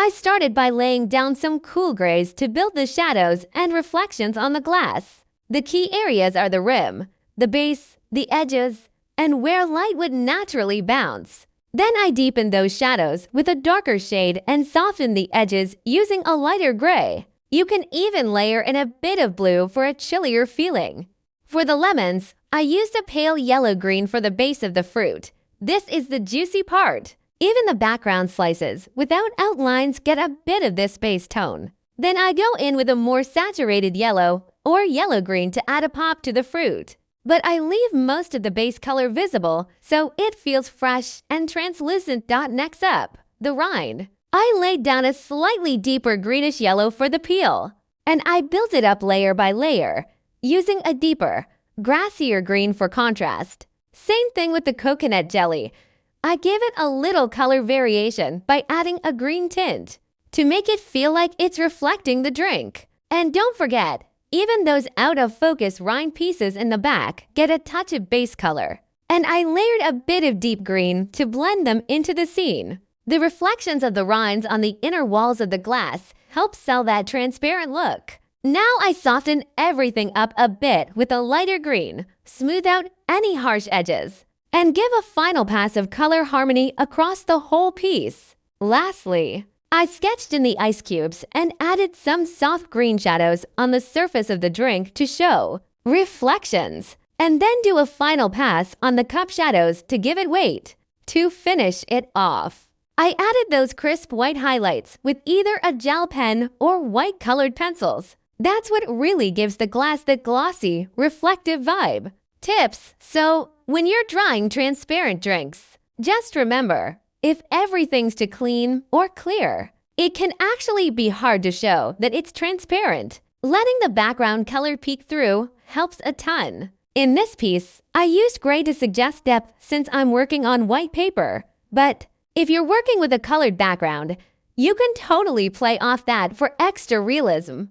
I started by laying down some cool grays to build the shadows and reflections on the glass. The key areas are the rim, the base, the edges, and where light would naturally bounce. Then I deepened those shadows with a darker shade and softened the edges using a lighter gray. You can even layer in a bit of blue for a chillier feeling. For the lemons, I used a pale yellow-green for the base of the fruit. This is the juicy part. Even the background slices without outlines get a bit of this base tone. Then I go in with a more saturated yellow or yellow-green to add a pop to the fruit. But I leave most of the base color visible so it feels fresh and translucent. Next up, the rind. I laid down a slightly deeper greenish yellow for the peel, and I built it up layer by layer, using a deeper, grassier green for contrast. Same thing with the coconut jelly. I gave it a little color variation by adding a green tint to make it feel like it's reflecting the drink. And don't forget, even those out-of-focus rind pieces in the back get a touch of base color. And I layered a bit of deep green to blend them into the scene. The reflections of the rinds on the inner walls of the glass help sell that transparent look. Now I soften everything up a bit with a lighter green, smooth out any harsh edges, and give a final pass of color harmony across the whole piece. Lastly, I sketched in the ice cubes and added some soft green shadows on the surface of the drink to show reflections, and then do a final pass on the cup shadows to give it weight. To finish it off, I added those crisp white highlights with either a gel pen or white-colored pencils. That's what really gives the glass that glossy, reflective vibe. Tips: so, when you're drawing transparent drinks, just remember, if everything's too clean or clear, it can actually be hard to show that it's transparent. Letting the background color peek through helps a ton. In this piece, I used gray to suggest depth since I'm working on white paper. But if you're working with a colored background, you can totally play off that for extra realism.